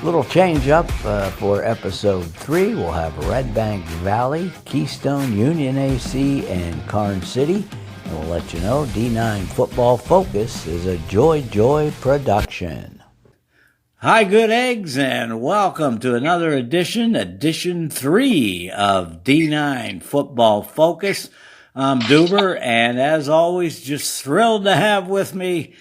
Little change up for episode 3. We'll have Redbank Valley, Keystone, Union AC, and Karns City. And we'll let you know D9 Football Focus is a Joy production. Hi, good eggs, and welcome to another edition 3 of D9 Football Focus. I'm Duber, and as always, just thrilled to have with me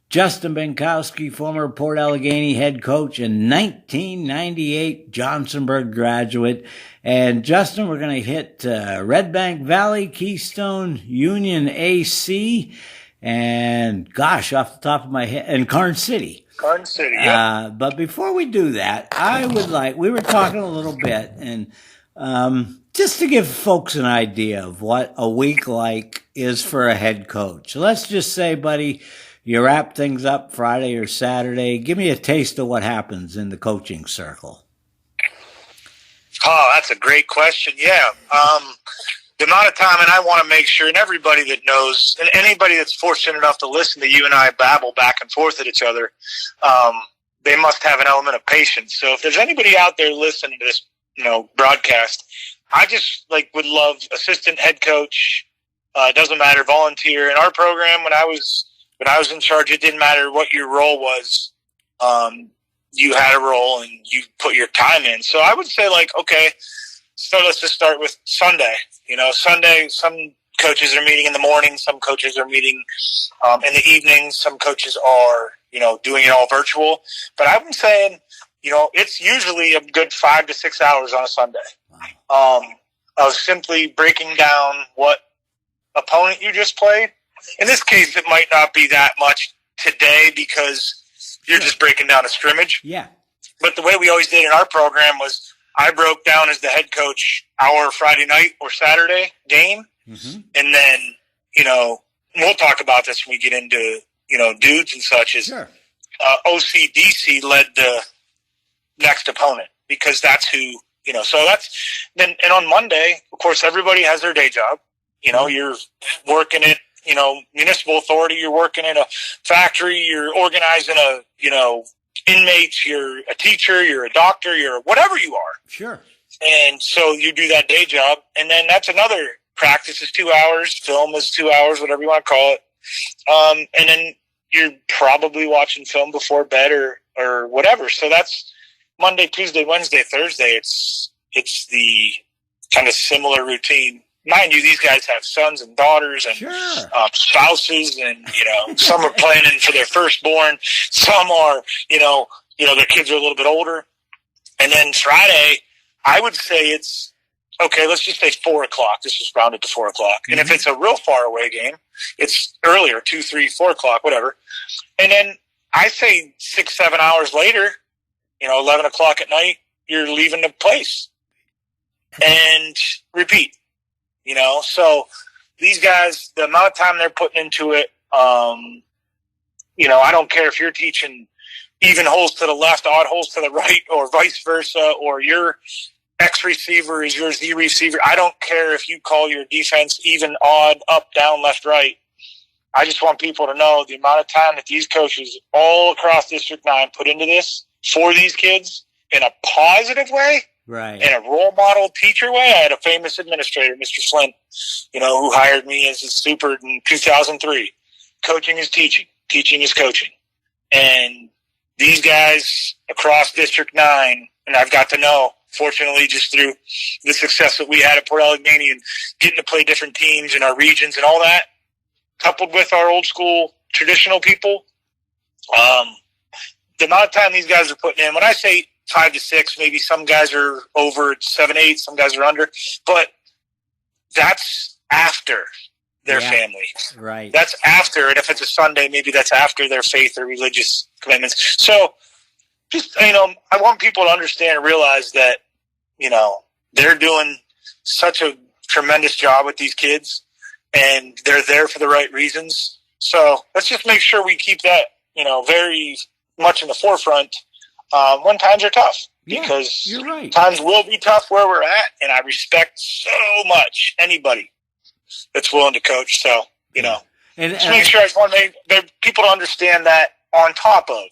Justin Benkowski, former Port Allegany head coach and 1998 Johnsonburg graduate. And Justin, we're going to hit Redbank Valley, Keystone, Union AC, and gosh, off the top of my head, and Karns City. Karns City, yeah. But before we do that, we were talking a little bit, and just to give folks an idea of what a week like is for a head coach. Let's just say, buddy, you wrap things up Friday or Saturday. Give me a taste of what happens in the coaching circle. Oh, that's a great question. Yeah. The amount of time, and I want to make sure, and everybody that knows, and anybody that's fortunate enough to listen to you and I babble back and forth at each other, they must have an element of patience. So if there's anybody out there listening to this, broadcast, I just would love assistant head coach. Doesn't matter, volunteer. In our program, when I was in charge, it didn't matter what your role was. You had a role and you put your time in. So I would say okay, so let's just start with Sunday. Sunday, some coaches are meeting in the morning. Some coaches are meeting in the evenings. Some coaches are, doing it all virtual. But I've been saying, it's usually a good 5 to 6 hours on a Sunday. Of simply breaking down what opponent you just played. In this case, it might not be that much today because you're just breaking down a scrimmage. Yeah. But the way we always did in our program was I broke down as the head coach our Friday night or Saturday game. Mm-hmm. And then, we'll talk about this when we get into, dudes and such is sure. OCDC led the next opponent because that's who, so that's then, and on Monday, of course, everybody has their day job. You're working at, municipal authority, you're working in a factory, you're organizing inmates, you're a teacher, you're a doctor, you're whatever you are. Sure. And so you do that day job, and then that's another practice is 2 hours, film is 2 hours, whatever you want to call it. And then you're probably watching film before bed or whatever. So that's Monday, Tuesday, Wednesday, Thursday. It's the kind of similar routine. Mind you, these guys have sons and daughters and sure. Spouses, and some are planning for their firstborn. Some are, their kids are a little bit older. And then Friday, I would say it's okay. Let's just say 4 o'clock. This is rounded to 4 o'clock. Mm-hmm. And if it's a real far away game, it's earlier, 2, 3, 4 o'clock, whatever. And then I say 6, 7 hours later, 11 o'clock at night, you're leaving the place and repeat. So these guys, the amount of time they're putting into it, I don't care if you're teaching even holes to the left, odd holes to the right, or vice versa, or your X receiver is your Z receiver. I don't care if you call your defense even, odd, up, down, left, right. I just want people to know the amount of time that these coaches all across District 9 put into this for these kids in a positive way. Right. In a role model teacher way. I had a famous administrator, Mr. Flint, who hired me as his super in 2003. Coaching is teaching. Teaching is coaching. And these guys across District 9, and I've got to know, fortunately, just through the success that we had at Port Allegany and getting to play different teams in our regions and all that, coupled with our old school traditional people, the amount of time these guys are putting in, when I say 5 to 6, maybe some guys are over 7, 8, some guys are under, but that's after their family. Right. That's after, and if it's a Sunday, maybe that's after their faith or religious commitments. So just, I want people to understand and realize that, they're doing such a tremendous job with these kids and they're there for the right reasons. So let's just make sure we keep that, very much in the forefront. When times are tough, because you're right. Times will be tough where we're at, and I respect so much anybody that's willing to coach. So, just make sure I just want to make people to understand that on top of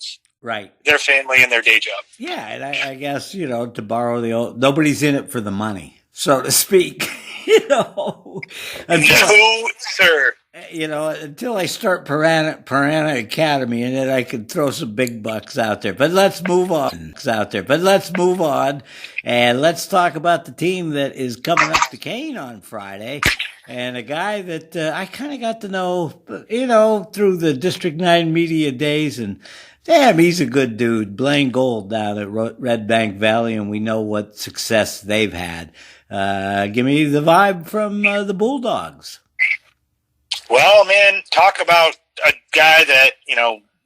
Right. their family and their day job. Yeah, and I guess, to borrow the old, nobody's in it for the money, so to speak. Until No, sir. until I start Piranha Academy, and then I can throw some big bucks out there. But let's move on. And let's talk about the team that is coming up to Kane on Friday, and a guy that I kind of got to know, through the District 9 media days, and damn, he's a good dude. Blaine Gold down at Redbank Valley, and we know what success they've had. Give me the vibe from the Bulldogs. Well, man, talk about a guy that,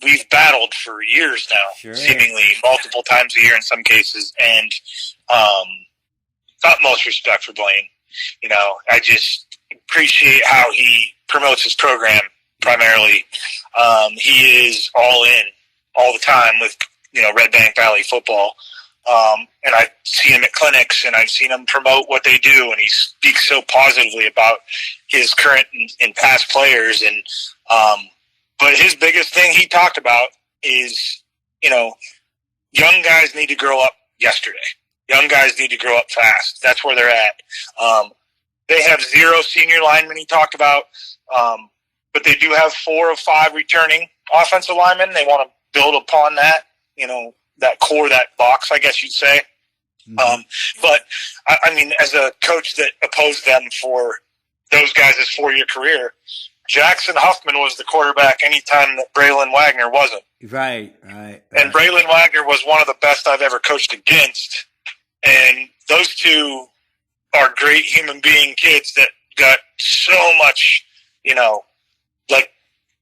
we've battled for years now, Sure. seemingly multiple times a year in some cases, and utmost respect for Blaine. I just appreciate how he promotes his program primarily. He is all in all the time with, Redbank Valley football. And I've seen him at clinics, and I've seen him promote what they do, and he speaks so positively about his current and past players. And but his biggest thing he talked about is, young guys need to grow up yesterday. Young guys need to grow up fast. That's where they're at. They have 0 senior linemen, he talked about, but they do have 4 of 5 returning offensive linemen. They want to build upon that, that core, that box, I guess you'd say. Mm-hmm. But I mean, as a coach that opposed them for those guys' 4-year career, Jackson Huffman was the quarterback anytime that Braylon Wagner wasn't. Right. And Braylon Wagner was one of the best I've ever coached against. And those two are great human being kids that got so much, like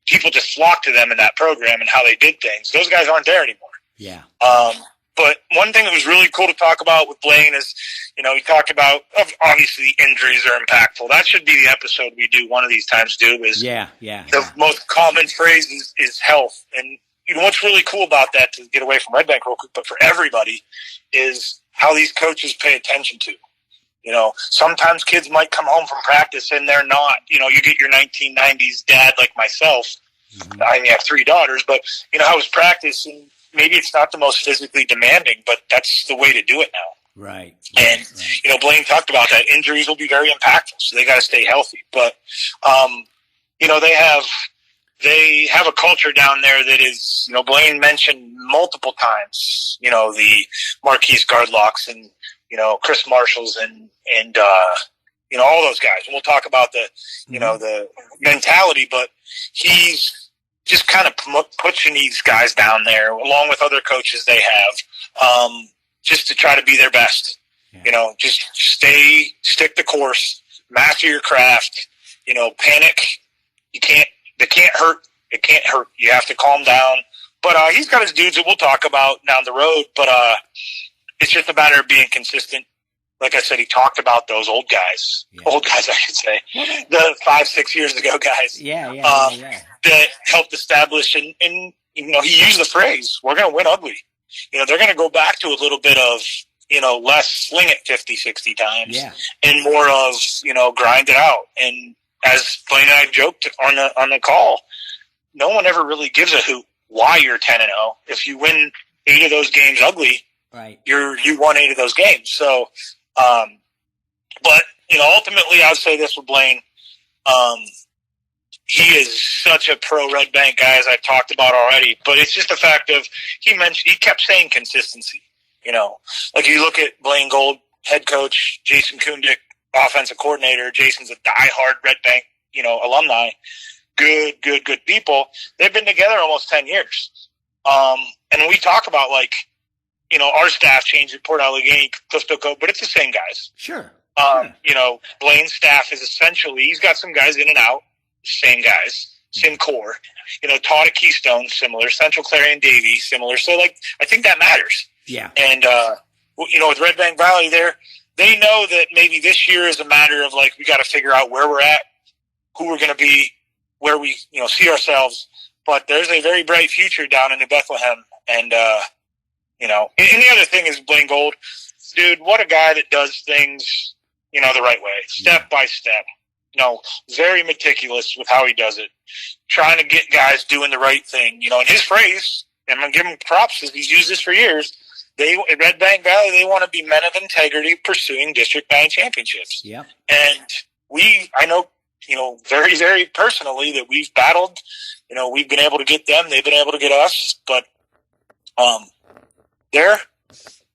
people just flocked to them in that program and how they did things. Those guys aren't there anymore. Yeah. But one thing that was really cool to talk about with Blaine is, he talked about, obviously injuries are impactful. That should be the episode we do one of these times, is the most common phrase is health. And what's really cool about that, to get away from Redbank real quick, but for everybody, is how these coaches pay attention to. Sometimes kids might come home from practice and they're not, you get your 1990s dad like myself. Mm-hmm. I have 3 daughters, but, how was practice, and maybe it's not the most physically demanding, but that's the way to do it now. Right. And, Blaine talked about that. Injuries will be very impactful, so they got to stay healthy. But, they have a culture down there that is, Blaine mentioned multiple times, the Marquise Gardlocks and, Chris Marshalls and all those guys. And we'll talk about the, the mentality, but he's just kind of pushing these guys down there along with other coaches they have, just to try to be their best. Yeah. Just stick the course, master your craft, panic. It can't hurt. You have to calm down. But he's got his dudes that we'll talk about down the road, but it's just a matter of being consistent. Like I said, he talked about those old guys, I should say, the 5-6 years ago guys. That helped establish, and he used the phrase, we're going to win ugly. They're going to go back to a little bit of, less sling it 50, 60 times and more of, grind it out. And as Blaine and I joked on the call, no one ever really gives a hoot why you're 10-0. If you win 8 of those games ugly, right, you won 8 of those games. So, but ultimately, I would say this with Blaine. He is such a pro Red Bank guy, as I've talked about already. But it's just a fact of he kept saying consistency. Like you look at Blaine Gold, head coach, Jason Kundick, offensive coordinator. Jason's a diehard Red Bank, alumni. Good people. They've been together almost 10 years. And we talk about our staff changed at Port Allegheny, Clifton Cove, but it's the same guys. Sure. Blaine's staff is essentially, he's got some guys in and out, same guys, same core. Todd at Keystone, similar. Central Clarion Davie, similar. So, I think that matters. Yeah. And, with Redbank Valley there, they know that maybe this year is a matter of, we got to figure out where we're at, who we're going to be, where we, see ourselves. But there's a very bright future down in New Bethlehem. And, and the other thing is Blaine Gold, dude, what a guy that does things, the right way, step by step. Very meticulous with how he does it, trying to get guys doing the right thing. And his phrase, I'm going to give him props because he's used this for years. At Redbank Valley, they want to be men of integrity pursuing District 9 championships. Yep. And I know, very, very personally that we've battled. We've been able to get them. They've been able to get us. But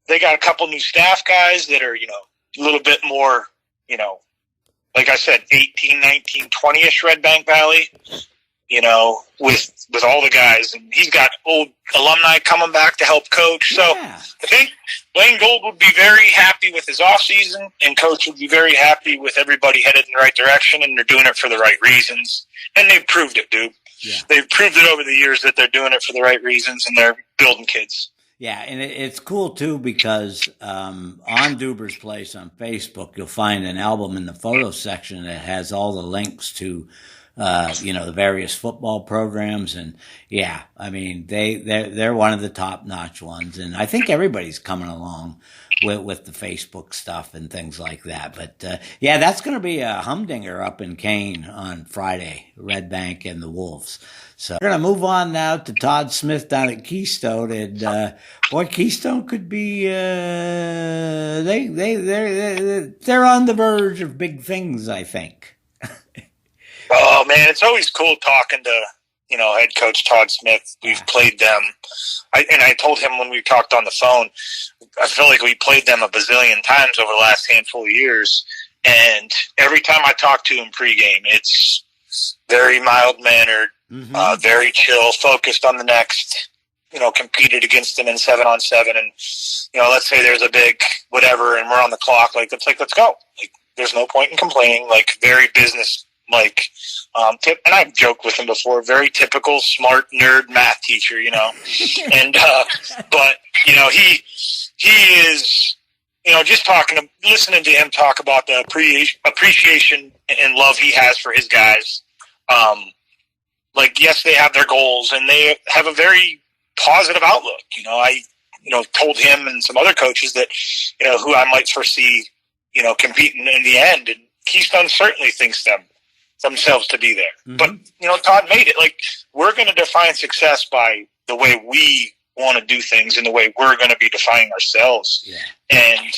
they got a couple new staff guys that are, a little bit more, like I said, 18, 19, 20-ish Redbank Valley, with all the guys. And he's got old alumni coming back to help coach. So Yeah. I think Blaine Gold would be very happy with his offseason, and coach would be very happy with everybody headed in the right direction, and they're doing it for the right reasons. And they've proved it, dude. Yeah. They've proved it over the years that they're doing it for the right reasons, and they're building kids. Yeah, and it's cool, too, because on Duber's Place on Facebook, you'll find an album in the photo section that has all the links to, the various football programs. And, yeah, I mean, they're one of the top-notch ones. And I think everybody's coming along with the Facebook stuff and things like that. But, that's going to be a humdinger up in Kane on Friday, Redbank and the Wolves. So we're going to move on now to Todd Smith down at Keystone. And, Keystone could be, they're on the verge of big things, I think. Oh, man, it's always cool talking to, head coach Todd Smith. We've played them. I told him when we talked on the phone, I feel like we played them a bazillion times over the last handful of years. And every time I talk to him pregame, it's very mild-mannered, very chill, focused on the next, competed against them in 7-on-7. And, let's say there's a big whatever and we're on the clock. Let's go. There's no point in complaining. Very business tip, and I've joked with him before, very typical smart nerd math teacher, and, but, he is, just listening to him talk about the appreciation and love he has for his guys. Yes, they have their goals and they have a very positive outlook. I told him and some other coaches that, who I might foresee, competing in the end, and Keystone certainly thinks themselves to be there. But, Todd made it. We're going to define success by the way we want to do things and the way we're going to be defining ourselves. Yeah. And,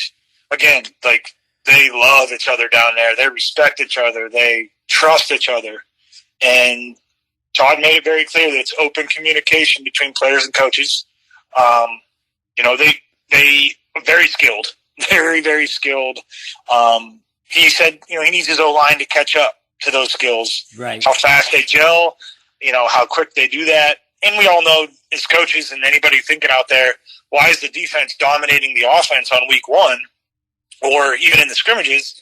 again, they love each other down there. They respect each other. They trust each other. And Todd made it very clear that it's open communication between players and coaches. They are very skilled. Very, very skilled. He said, he needs his O-line to catch up to those skills, right? How fast they gel, how quick they do that. And we all know as coaches and anybody thinking out there, why is the defense dominating the offense on week 1 or even in the scrimmages,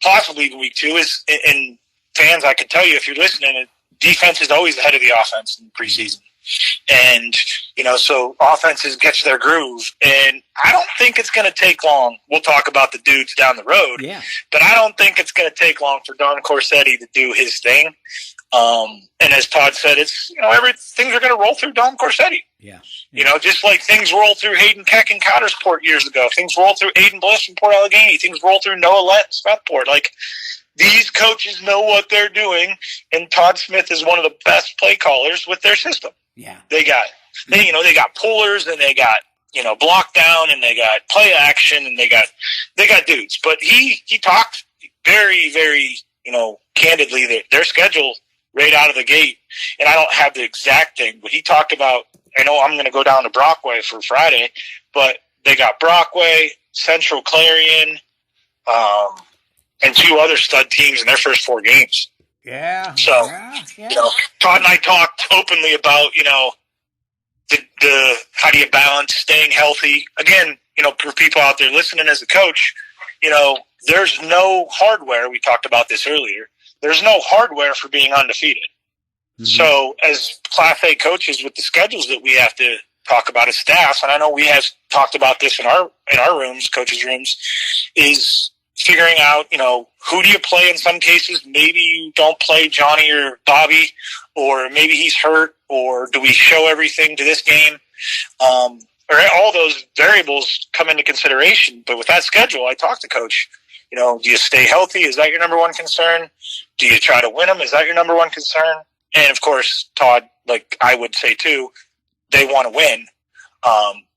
possibly even week 2 is, and fans, I can tell you if you're listening, defense is always ahead of the offense in preseason. And, so offenses catch their groove. And I don't think it's going to take long. We'll talk about the dudes down the road. Yeah. But I don't think it's going to take long for Don Corsetti to do his thing. And as Todd said, it's, things are going to roll through Don Corsetti. Yeah. Just like things roll through Hayden Keck in Countersport years ago. Things roll through Aiden Bliss in Port Allegheny. Things roll through Noah Lett in Southport. These coaches know what they're doing, and Todd Smith is one of the best play callers with their system. Yeah. They got pullers, and they got, block down, and they got play action, and they got dudes. But he talked very, very, candidly that their schedule right out of the gate, and I don't have the exact thing, but he talked about, I know I'm going to go down to Brockway for Friday, but they got Brockway, Central Clarion, and 2 other stud teams in their first 4 games. Yeah. So, Todd and I talked openly about, the how do you balance staying healthy? Again, for people out there listening as a coach, there's no hardware. We talked about this earlier. There's no hardware for being undefeated. Mm-hmm. So as Class A coaches with the schedules that we have to talk about as staff, and I know we have talked about this in our rooms, coaches' rooms, is figuring out, who do you play in some cases? Maybe you don't play Johnny or Bobby, or maybe he's hurt, or do we show everything to this game? Or all those variables come into consideration. But with that schedule, I talked to Coach, do you stay healthy? Is that your number one concern? Do you try to win them? Is that your number one concern? And, of course, Todd, I would say too, they want to win.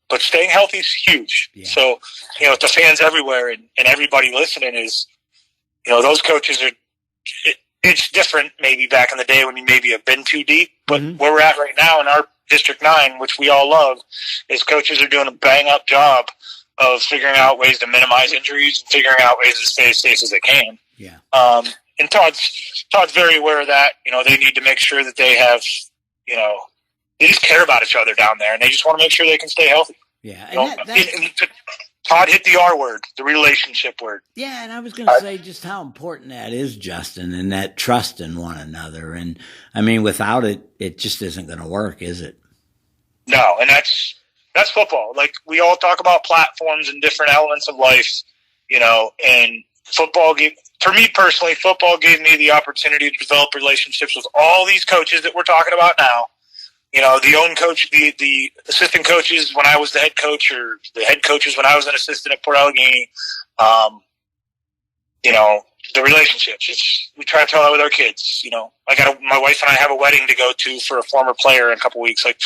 But staying healthy is huge. Yeah. So, the fans everywhere and everybody listening is, those coaches are, it's different maybe back in the day when you maybe have been too deep, but where we're at right now in our District 9, which we all love, is coaches are doing a bang-up job of figuring out ways to minimize injuries and figuring out ways to stay as safe as they can. Yeah. And Todd's very aware of that. They need to make sure that they have, they just care about each other down there, and they just want to make sure they can stay healthy. Yeah. And Todd hit the R word, the relationship word. Yeah, and I was going to say just how important that is, Justin, and that trust in one another. And, I mean, without it, it just isn't going to work, is it? No, and that's football. Like, we all talk about platforms and different elements of life, and football for me personally, football gave me the opportunity to develop relationships with all these coaches that we're talking about now. The own coach, the assistant coaches when I was the head coach, or the head coaches when I was an assistant at Port Allegheny. The relationships. We try to tell that with our kids. My wife and I have a wedding to go to for a former player in a couple weeks. Like,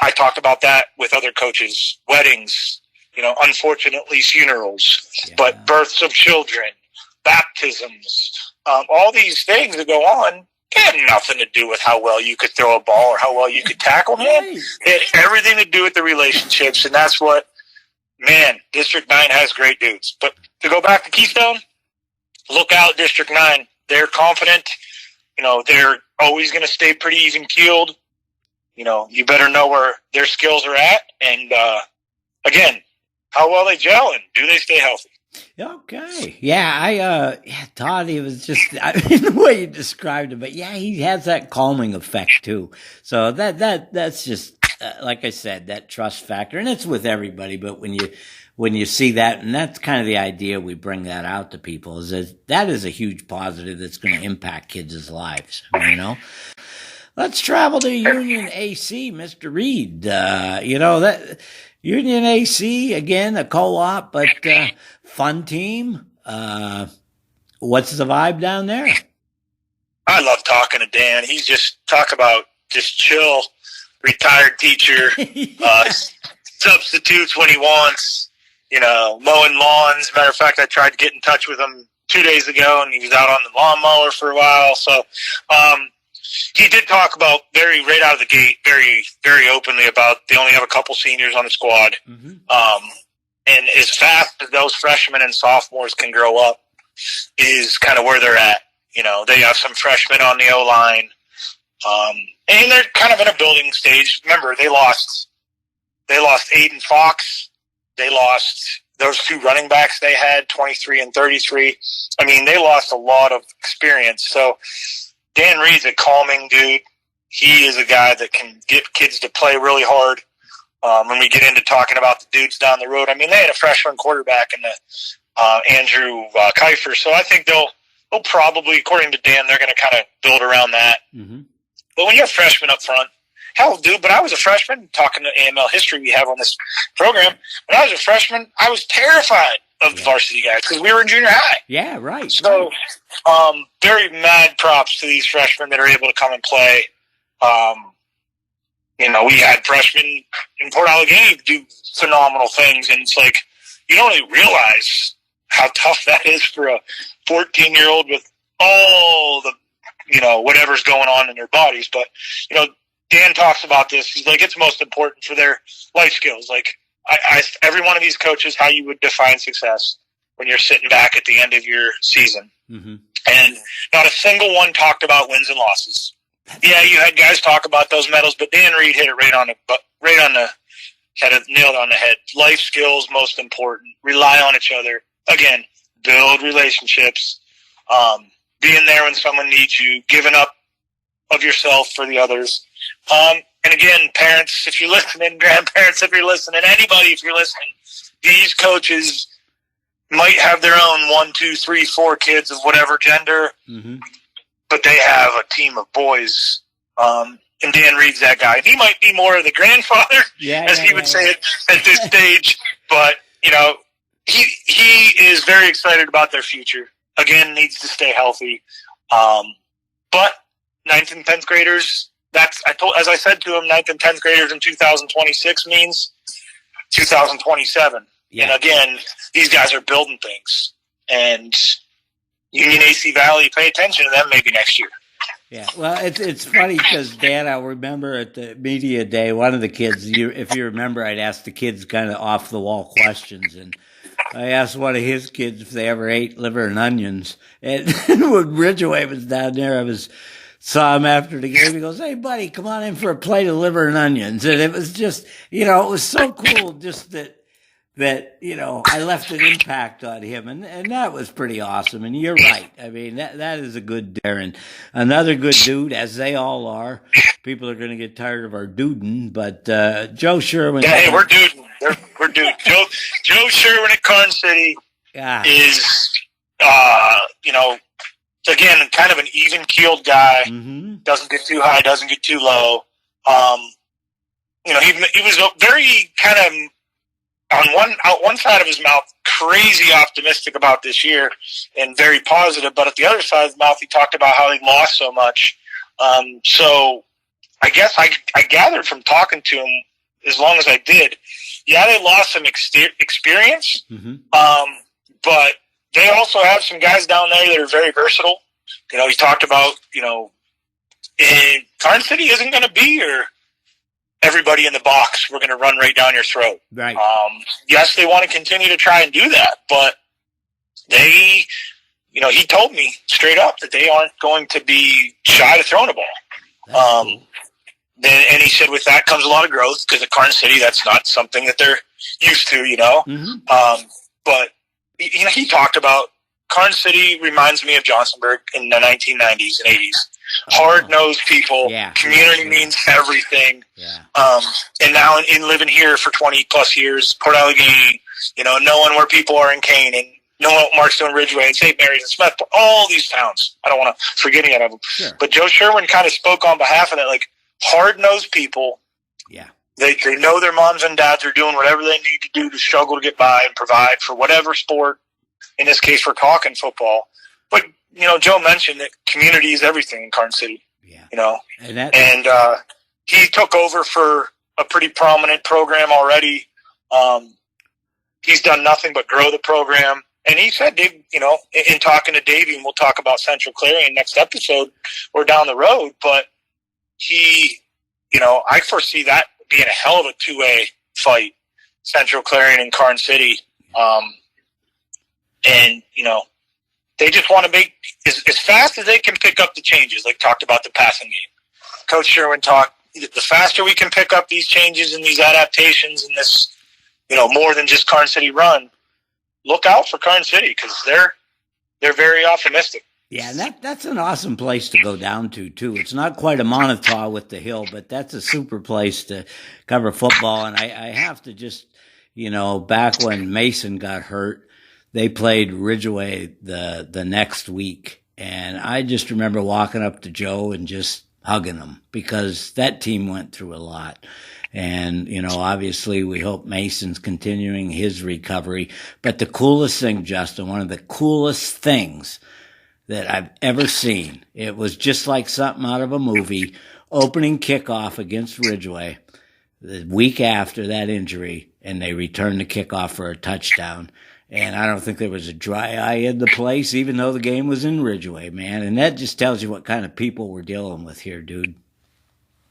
I talked about that with other coaches. Weddings, unfortunately funerals, but births of children, baptisms, all these things that go on. It had nothing to do with how well you could throw a ball or how well you could tackle, man. It had everything to do with the relationships, and that's what, District 9 has great dudes. But to go back to Keystone, look out, District 9. They're confident. They're always going to stay pretty even-keeled. You better know where their skills are at. And, again, how well they gel and do they stay healthy? Okay. Yeah, Todd, he was just, the way you described it, but he has that calming effect too. So that's just, like I said, that trust factor, and it's with everybody, but when you see that, and that's kind of the idea we bring that out to people, is that is a huge positive that's going to impact kids' lives, Let's travel to Union AC, Mr. Reed. That Union AC, again, a co-op, but fun team. What's the vibe down there? I love talking to Dan. He's talk about chill, retired teacher, substitutes when he wants, mowing lawns. Matter of fact, I tried to get in touch with him 2 days ago, and he was out on the lawnmower for a while. So he did talk about right out of the gate, very, very openly about they only have a couple seniors on the squad. Mm-hmm. And as fast as those freshmen and sophomores can grow up is kind of where they're at. They have some freshmen on the O-line. And they're kind of in a building stage. Remember, they lost Aiden Fox. They lost those two running backs they had, 23 and 33. I mean, they lost a lot of experience. So Dan Reed's a calming dude. He is a guy that can get kids to play really hard. When we get into talking about the dudes down the road, I mean, they had a freshman quarterback in Andrew Kiefer. So I think they'll probably, according to Dan, they're going to kind of build around that. Mm-hmm. But when you're a freshman up front, hell, dude, but I was a freshman, talking to AML history we have on this program. When I was a freshman, I was terrified of the varsity guys because we were in junior high. Yeah, right. So very mad props to these freshmen that are able to come and play. We had freshmen in Port Allegheny do phenomenal things, and it's like you don't really realize how tough that is for a 14-year-old with all the, whatever's going on in their bodies. But, Dan talks about this. He's like, it's most important for their life skills. Like, every one of these coaches, how you would define success when you're sitting back at the end of your season. Mm-hmm. And not a single one talked about wins and losses. Yeah, you had guys talk about those medals, but Dan Reed hit it nailed on the head. Life skills, most important. Rely on each other. Again, build relationships. Being there when someone needs you. Giving up of yourself for the others. And again, parents, if you're listening, grandparents, if you're listening, anybody, if you're listening, these coaches might have their own 1, 2, 3, 4 kids of whatever gender, but they have a team of boys. And Dan Reed's that guy. He might be more of the grandfather, as he would say it at this stage, but, he is very excited about their future. Again, needs to stay healthy. But 9th and 10th graders, as I said to him, 9th and 10th graders in 2026 means 2027. Yeah. And again, these guys are building things. And Union AC Valley, pay attention to them maybe next year. Yeah, well, it's funny because, Dan, I remember at the media day, one of the kids, if you remember, I'd ask the kids kind of off-the-wall questions, and I asked one of his kids if they ever ate liver and onions, and when Ridgeway was down there, saw him after the game. He goes, "Hey, buddy, come on in for a plate of liver and onions," and it was just, it was so cool just that I left an impact on him, and that was pretty awesome. And you're right. I mean, that is a good Darren. Another good dude, as they all are. People are going to get tired of our duding, but Joe Sherwin. Yeah, hey, we're duding. We're duding. Joe Sherwin at Karns City is, again, kind of an even-keeled guy. Mm-hmm. Doesn't get too high, doesn't get too low. He was very kind of, on one side of his mouth, crazy optimistic about this year and very positive, but at the other side of his mouth, he talked about how he lost so much. So I guess I gathered from talking to him, as long as I did, yeah, they lost some experience, mm-hmm. But they also have some guys down there that are very versatile. He talked about, Karns City isn't going to be everybody in the box, we're going to run right down your throat. Right. Yes, they want to continue to try and do that, but he told me straight up that they aren't going to be shy to throwing a ball. Cool. And he said with that comes a lot of growth, because at Karns City, that's not something that they're used to, Mm-hmm. But, he talked about Karns City reminds me of Johnsonburg in the 1990s and 80s. Hard-nosed people. Yeah. Community means everything. Yeah. And now in living here for 20-plus years, Port Allegheny, knowing where people are in Canaan, knowing Markstone, Ridgeway, and St. Mary's and Smith, all these towns. I don't want to forget any of them. Sure. But Joe Sherwin kind of spoke on behalf of that, like, hard-nosed people. Yeah. They know their moms and dads are doing whatever they need to do to struggle to get by and provide for whatever sport. In this case, we're talking football. But, Joe mentioned that community is everything in Karns City. Yeah. And he took over for a pretty prominent program already. He's done nothing but grow the program. And he said, Dave, in talking to Davey, and we'll talk about Central Clarion next episode or down the road, but I foresee that being a hell of a two-way fight, Central Clarion and Karns City. And, they just want to make as fast as they can pick up the changes, like talked about the passing game. Coach Sherwin talked, the faster we can pick up these changes and these adaptations and this, more than just Karns City run, look out for Karns City, because they're very optimistic. Yeah, and that's an awesome place to go down to, too. It's not quite a Montauk with the hill, but that's a super place to cover football. And I have to just, back when Mason got hurt, they played Ridgeway the next week. And I just remember walking up to Joe and just hugging him, because that team went through a lot. And, obviously we hope Mason's continuing his recovery. But the coolest thing, Justin, one of the coolest things that I've ever seen, it was just like something out of a movie, opening kickoff against Ridgeway the week after that injury, and they returned the kickoff for a touchdown. And I don't think there was a dry eye in the place, even though the game was in Ridgeway, man. And that just tells you what kind of people we're dealing with here, dude.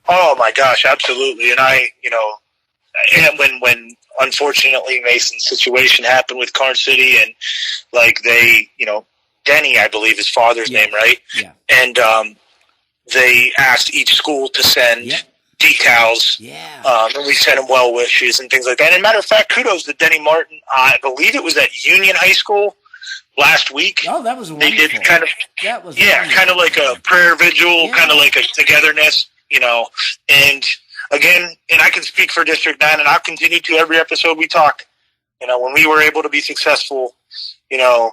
Oh, my gosh, absolutely. And and when unfortunately Mason's situation happened with Karns City, and Denny, I believe his father's name, right? Yeah. And they asked each school to send decals. Yeah. And we sent them well wishes and things like that. And matter of fact, kudos to Denny Martin. I believe it was at Union High School last week. Oh, that was wonderful. They did kind of like a prayer vigil, kind of like a togetherness, And again, and I can speak for District 9, and I'll continue to every episode we talk. When we were able to be successful,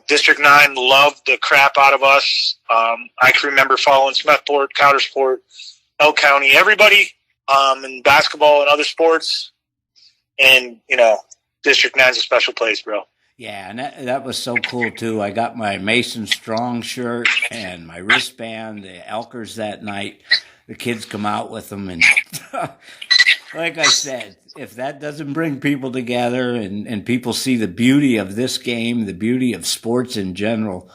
District 9 loved the crap out of us. I can remember following Smethport, Countersport, Elk County, everybody in basketball and other sports. And, District 9's a special place, bro. Yeah, and that was so cool, too. I got my Mason Strong shirt and my wristband, the Elkers that night. the kids come out with them. And like I said, if that doesn't bring people together and people see the beauty of this game, the beauty of sports in general,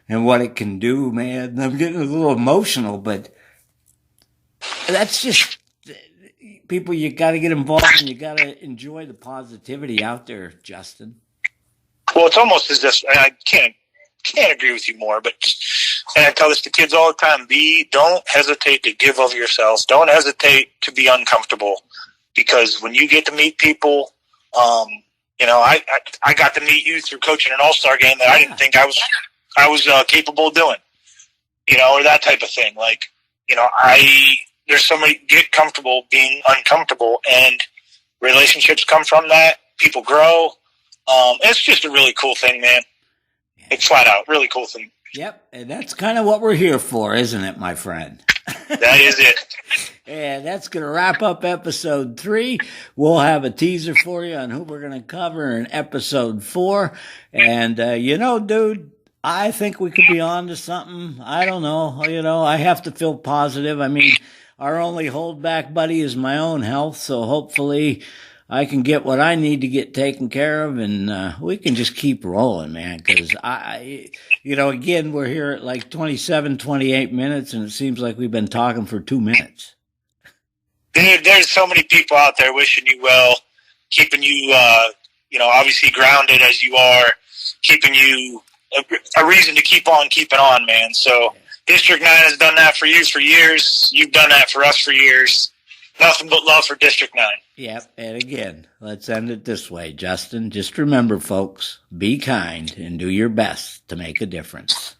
and what it can do, man, I'm getting a little emotional, but that's just people. You got to get involved and you got to enjoy the positivity out there, Justin. Well, it's almost as if, and I can't agree with you more, but and I tell this to kids all the time: don't hesitate to give of yourselves. Don't hesitate to be uncomfortable, because when you get to meet people, I got to meet you through coaching an all-star game that I didn't think I was capable of doing, or that type of thing. Like, there's somebody get comfortable being uncomfortable, and relationships come from that. People grow. It's just a really cool thing, man. It's flat out really cool thing. Yep, and that's kind of what we're here for, isn't it, my friend? That is it. And that's going to wrap up episode 3. We'll have a teaser for you on who we're going to cover in episode 4. And, dude, I think we could be on to something. I don't know. I have to feel positive. I mean, our only holdback, buddy, is my own health. So hopefully I can get what I need to get taken care of, and we can just keep rolling, man. Because again, we're here at like 27, 28 minutes, and it seems like we've been talking for 2 minutes. Dude, there's so many people out there wishing you well, keeping you, obviously grounded as you are, keeping you a reason to keep on keeping on, man. So District 9 has done that for you for years. You've done that for us for years. Nothing but love for District 9. Yep, and again, let's end it this way, Justin. Just remember, folks, be kind and do your best to make a difference.